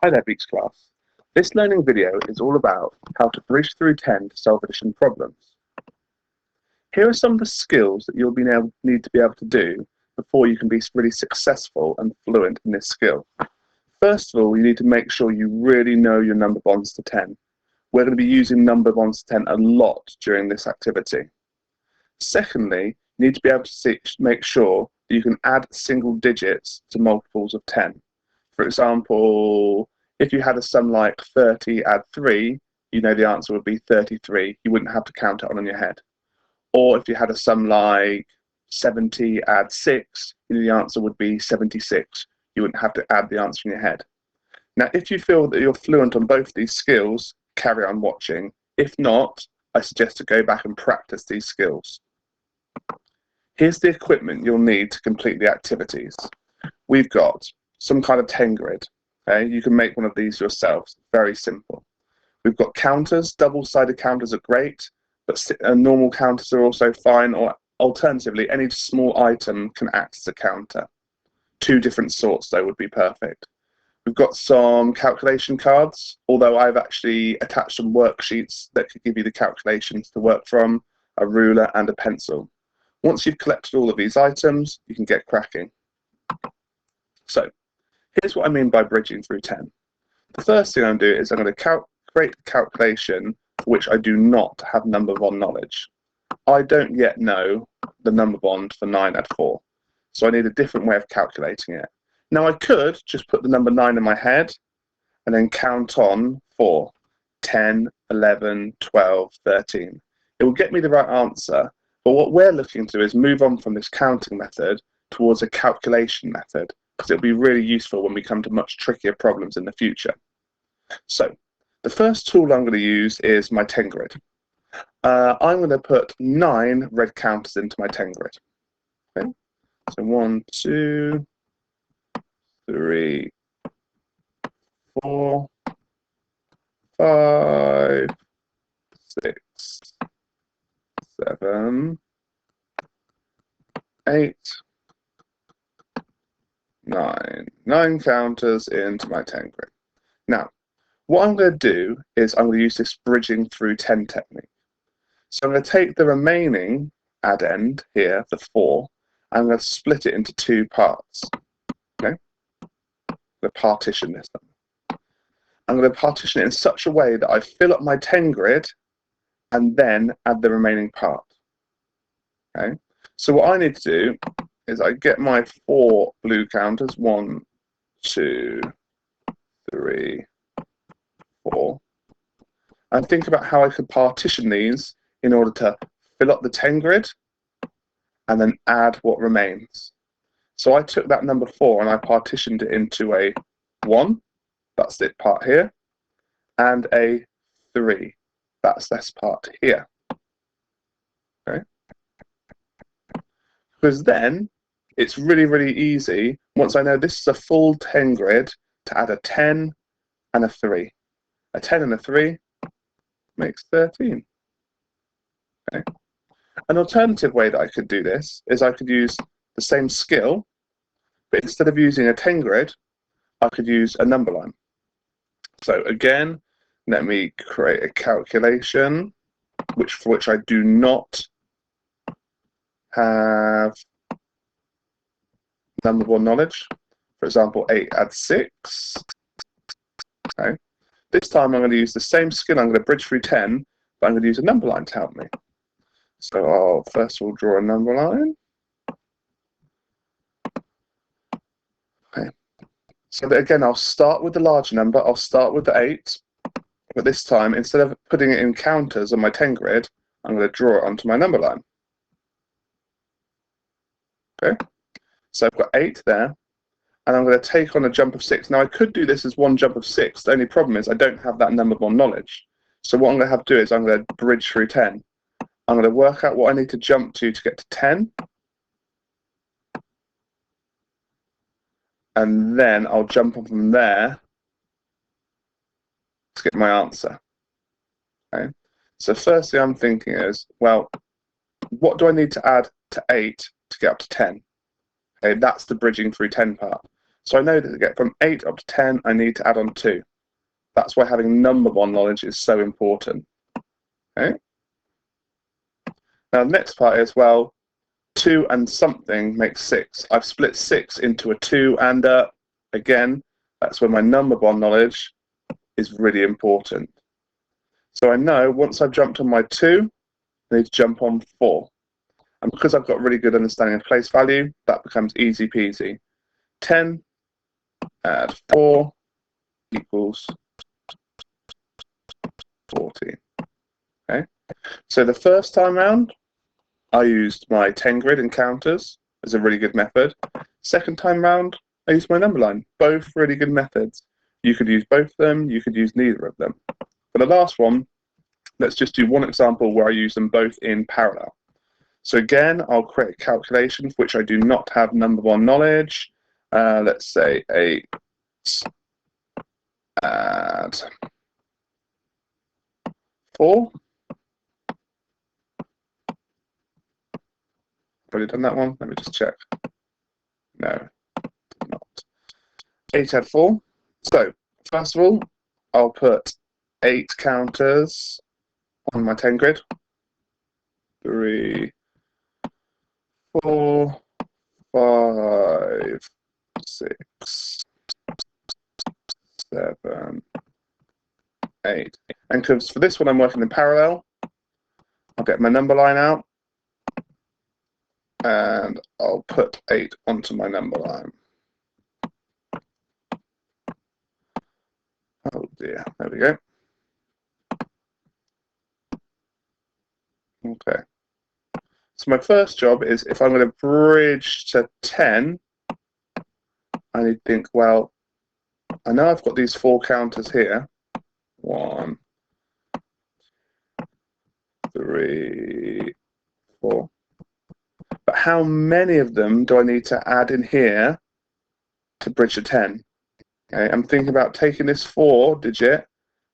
Hi there, Beech class. This learning video is all about how to bridge through 10 to solve addition problems. Here are some of the skills that you'll need to be able to do before you can be really successful and fluent in this skill. First of all, you need to make sure you really know your number bonds to 10. We're going to be using number bonds to 10 a lot during this activity. Secondly, you need to be able to make sure that you can add single digits to multiples of 10. For example, if you had a sum like 30 add 3, you know the answer would be 33. You wouldn't have to count it on your head. Or if you had a sum like 70 add 6, you know the answer would be 76. You wouldn't have to add the answer in your head. Now, if you feel that you're fluent on both these skills, carry on watching. If not, I suggest to go back and practice these skills. Here's the equipment you'll need to complete the activities. We've got some kind of 10 grid. Okay? You can make one of these yourself. Very simple. We've got counters. Double-sided counters are great, but normal counters are also fine, or alternatively, any small item can act as a counter. 2 different sorts, though, would be perfect. We've got some calculation cards, although I've actually attached some worksheets that could give you the calculations to work from, a ruler and a pencil. Once you've collected all of these items, you can get cracking. So, here's what I mean by bridging through 10. The first thing I'm going to do is I'm going to create a calculation for which I do not have number bond knowledge. I don't yet know the number bond for 9 add 4, so I need a different way of calculating it. Now I could just put the number 9 in my head and then count on 4, 10, 11, 12, 13. It will get me the right answer, but what we're looking to is move on from this counting method towards a calculation method, because it'll be really useful when we come to much trickier problems in the future. So, the first tool I'm going to use is my 10 grid. I'm going to put 9 red counters into my 10 grid. Okay? So 1, 2, 3, 4, 5, 6, 7, 8, 9. 9 counters into my 10 grid. Now, what I'm going to do is I'm going to use this bridging through 10 technique. So I'm going to take the remaining add end here, the 4, and I'm going to split it into 2 parts. Okay? I'm going to partition this. I'm going to partition it in such a way that I fill up my 10 grid and then add the remaining part. Okay? So what I need to do is I get my 4 blue counters, 1, 2, 3, 4, and think about how I could partition these in order to fill up the 10 grid and then add what remains. So I took that number 4 and I partitioned it into a 1, that's this part here, and a 3, that's this part here. Okay? Because then it's really, really easy, once I know this is a full 10 grid, to add a 10 and a 3. A 10 and a 3 makes 13. Okay. An alternative way that I could do this is I could use the same skill, but instead of using a 10 grid, I could use a number line. So again, let me create a calculation for which I do not have number bond knowledge. For example, 8 add 6. Okay. This time I'm going to use the same skill. I'm going to bridge through 10, but I'm going to use a number line to help me. So I'll first of all draw a number line. Okay. So that again, I'll start with the large number. I'll start with the 8, but this time, instead of putting it in counters on my 10 grid, I'm going to draw it onto my number line. Okay. So I've got 8 there, and I'm going to take on a jump of 6. Now I could do this as one jump of 6. The only problem is I don't have that number bond knowledge. So what I'm going to have to do is I'm going to bridge through 10. I'm going to work out what I need to jump to get to 10. And then I'll jump on from there to get my answer. Okay. So firstly I'm thinking is, well, what do I need to add to 8 to get up to 10? Okay, that's the bridging through 10 part. So I know that to get from 8 up to 10, I need to add on 2. That's why having number bond knowledge is so important. Okay. Now the next part is, well, 2 and something makes 6. I've split 6 into a 2 and a, again, that's where my number bond knowledge is really important. So I know once I've jumped on my 2, I need to jump on 4. And because I've got really good understanding of place value, that becomes easy peasy. 10 add 4 equals 40. Okay. So the first time round, I used my 10 grid and counters as a really good method. Second time round, I used my number line. Both really good methods. You could use both of them, you could use neither of them. For the last one, let's just do one example where I use them both in parallel. So again, I'll create a calculation for which I do not have number one knowledge. Let's say 8 add 4. Already done that one. Let me just check. No, not. 8 add 4. So first of all, I'll put 8 counters on my 10 grid. 3, 4, 5, 6, 7, 8. And because for this one I'm working in parallel, I'll get my number line out and I'll put 8 onto my number line. Oh dear, there we go. Okay. So my first job is, if I'm going to bridge to 10, I need to think, well, I know I've got these 4 counters here. 1, 3, 4. But how many of them do I need to add in here to bridge to 10? Okay, I'm thinking about taking this 4 digit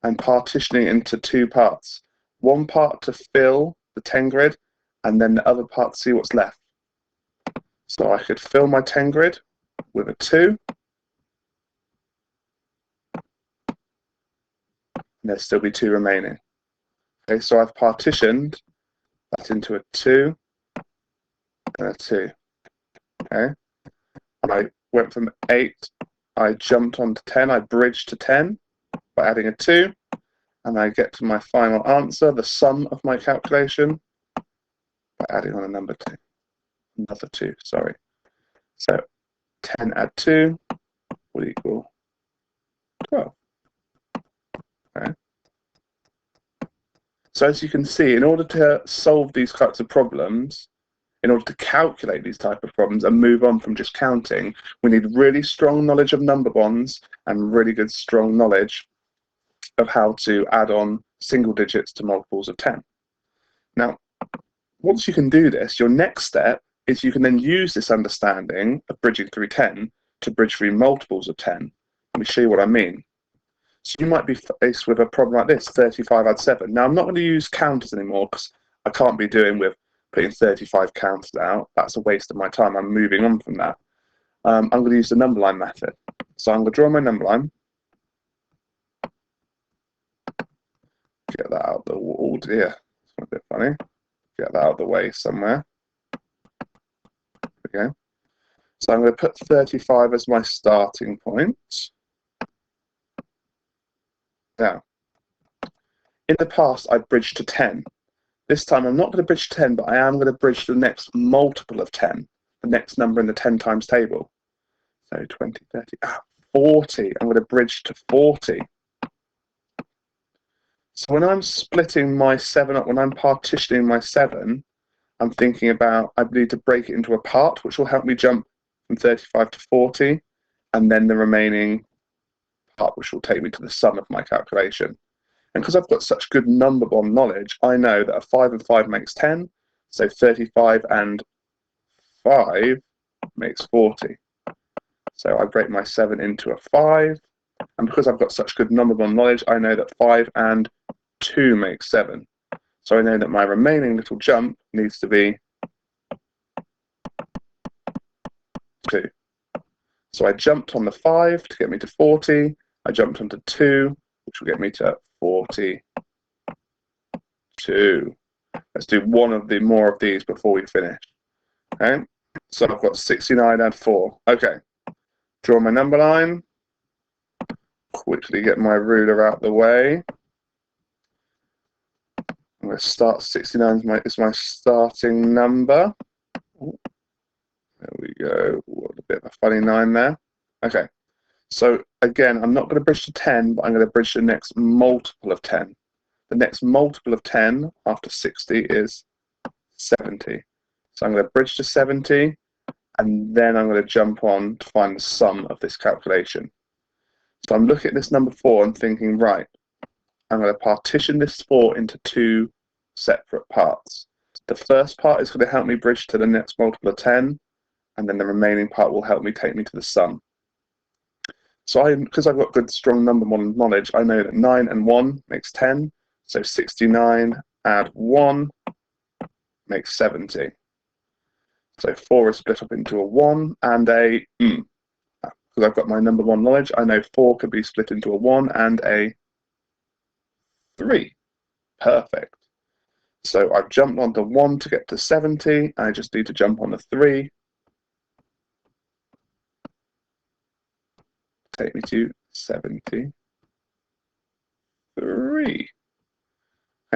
and partitioning it into 2 parts. One part to fill the 10 grid, and then the other part to see what's left. So I could fill my 10 grid with a 2. And there'll still be 2 remaining. Okay, so I've partitioned that into a 2 and a 2. Okay, and I went from 8, I jumped onto 10, I bridged to 10 by adding a 2, and I get to my final answer, the sum of my calculation, by adding on a number 2. Another 2, sorry. So 10 add 2 will equal 12. Okay. So as you can see, in order to solve these types of problems, in order to calculate these type of problems and move on from just counting, we need really strong knowledge of number bonds and really good strong knowledge of how to add on single digits to multiples of 10. Now, once you can do this, your next step is you can then use this understanding of bridging through 10 to bridge through multiples of 10. Let me show you what I mean. So you might be faced with a problem like this, 35 add 7. Now, I'm not going to use counters anymore because I can't be doing with putting 35 counters out. That's a waste of my time. I'm moving on from that. I'm going to use the number line method. So I'm going to draw my number line. Get that out the way. Oh dear, it's a bit funny. Get that out of the way somewhere. Okay. So I'm going to put 35 as my starting point. Now, in the past, I've bridged to 10. This time, I'm not going to bridge to 10, but I am going to bridge to the next multiple of 10, the next number in the 10 times table. So 20, 30, 40. I'm going to bridge to 40. So when I'm splitting my 7 up, when I'm partitioning my 7, I'm thinking about I need to break it into a part, which will help me jump from 35 to 40, and then the remaining part, which will take me to the sum of my calculation. And because I've got such good number bond knowledge, I know that a 5 and 5 makes 10, so 35 and 5 makes 40. So I break my 7 into a 5, and because I've got such good number bond knowledge, I know that 5 and 2 makes 7. So I know that my remaining little jump needs to be 2. So I jumped on the 5 to get me to 40. I jumped onto 2, which will get me to 42. Let's do more of these before we finish. Okay, so I've got 69 and 4. Okay, draw my number line. Quickly get my ruler out the way. I'm going to start 69 is my starting number. There we go. What a bit of a funny 9 there. Okay, so again, I'm not going to bridge to 10, but I'm going to bridge the next multiple of 10. The next multiple of 10 after 60 is 70. So I'm going to bridge to 70, and then I'm going to jump on to find the sum of this calculation. So I'm looking at this number 4 and thinking, right, I'm going to partition this 4 into 2 separate parts. The first part is going to help me bridge to the next multiple of 10, and then the remaining part will help me take me to the sum. So because I've got good, strong number model knowledge, I know that 9 and 1 makes 10. So 69 add 1 makes 70. So 4 is split up into a 1 and a, because I've got my number 1 knowledge, I know 4 could be split into a 1 and a 3. Perfect. So I've jumped onto 1 to get to 70. I just need to jump on the 3. Take me to 73.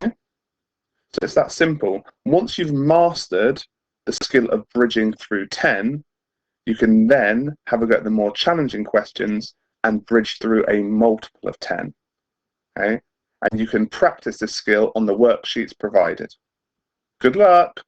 Okay. So it's that simple. Once you've mastered the skill of bridging through 10, you can then have a go at the more challenging questions and bridge through a multiple of 10. Okay? And you can practice this skill on the worksheets provided. Good luck!